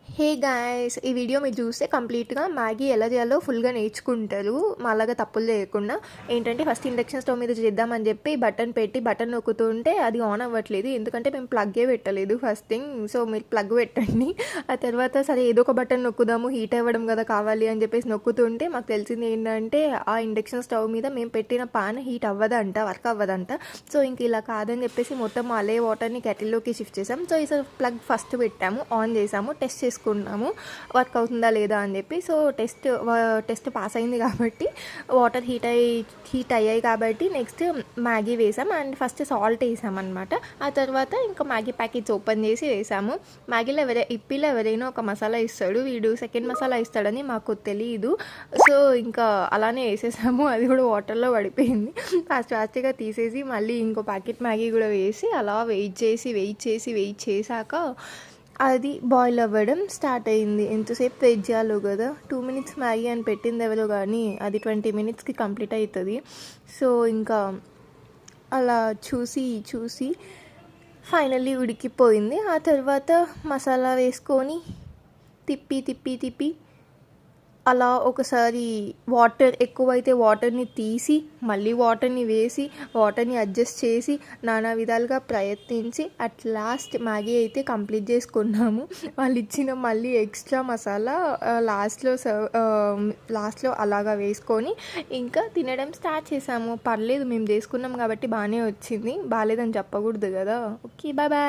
Hey guys! ఈ video మీరు చూస్తే కంప్లీట్‌గా మ్యాగీ ఎలా చేయాలో ఫుల్‌గా నేర్చుకుంటారు. మాలాగా తప్పులు చేయకుండా. ఏంటంటే ఫస్ట్ ఇండక్షన్ స్టవ్ మీద చేద్దామని చెప్పి బటన్ పెట్టి బటన్ నొక్కుతుంటే అది ఆన్ అవ్వట్లేదు. ఎందుకంటే మేము ప్లగ్గే పెట్టలేదు ఫస్ట్ థింగ్. సో, మీరు ప్లగ్ పెట్టండి. ఆ తర్వాత సరే ఏదో ఒక బటన్ నొక్కుదాము హీట్ అవ్వడం కదా కావాలి అని చెప్పేసి నొక్కుతుంటే మాకు తెలిసింది ఏంటంటే ఆ ఇండక్షన్ స్టవ్ మీద మేము పెట్టిన పాన్ హీట్ అవ్వదంట, వర్క్ అవ్వదంట. సో, ఇంక ఇలా కాదని చెప్పేసి మొత్తం అలే వాటర్‌ని కెటిల్‌లోకి షిఫ్ట్ చేసాం. సో, ఈసారి ప్లగ్ ఫస్ట్ పెట్టాము, ఆన్ చేసాము, టెస్ట్ చేసుకున్నాము వర్క్ అవుతుందా లేదా అని చెప్పి. సో టెస్ట్ పాస్ అయింది కాబట్టి వాటర్ హీట్ అయ్యాయి కాబట్టి నెక్స్ట్ మ్యాగీ వేసాం అండ్ ఫస్ట్ సాల్ట్ వేసాం అనమాట. ఆ తర్వాత ఇంకా మ్యాగీ ప్యాకెట్స్ ఓపెన్ చేసి వేసాము. మ్యాగీలో ఇప్పిలో ఎవరైనా ఒక మసాలా ఇస్తాడు, వీడు సెకండ్ మసాలా ఇస్తాడని మాకు తెలియదు. సో ఇంకా అలానే వేసేసాము, అది కూడా వాటర్లో పడిపోయింది. ఫాస్ట్గా తీసేసి మళ్ళీ ఇంకో ప్యాకెట్ మ్యాగీ కూడా వేసి అలా వెయిట్ చేశాక అది బాయిల్ అవ్వడం స్టార్ట్ అయింది. ఎంతసేపు వెయిట్ చేయాలో కదా, 2 మినిట్స్ మ్యాగీ అని పెట్టింది ఎవరో కానీ అది 20 మినిట్స్కి కంప్లీట్ అవుతుంది. సో ఇంకా అలా చూసి ఫైనల్లీ ఉడికిపోయింది. ఆ తర్వాత మసాలా వేసుకొని తిప్పి అలా ఒకసారి వాటర్ ఎక్కువైతే వాటర్ని తీసి మళ్ళీ వాటర్ని వేసి వాటర్ని అడ్జస్ట్ చేసి నానా విధాలుగా ప్రయత్నించి అట్ లాస్ట్ మ్యాగీ అయితే కంప్లీట్ చేసుకున్నాము. వాళ్ళు ఇచ్చిన మళ్ళీ ఎక్స్ట్రా మసాలా లాస్ట్లో అలాగా వేసుకొని ఇంకా తినడం స్టార్ట్ చేసాము. పర్లేదు, మేము చేసుకున్నాం కాబట్టి బాగానే వచ్చింది, బాగాలేదని చెప్పకూడదు కదా. Okay, bye bye.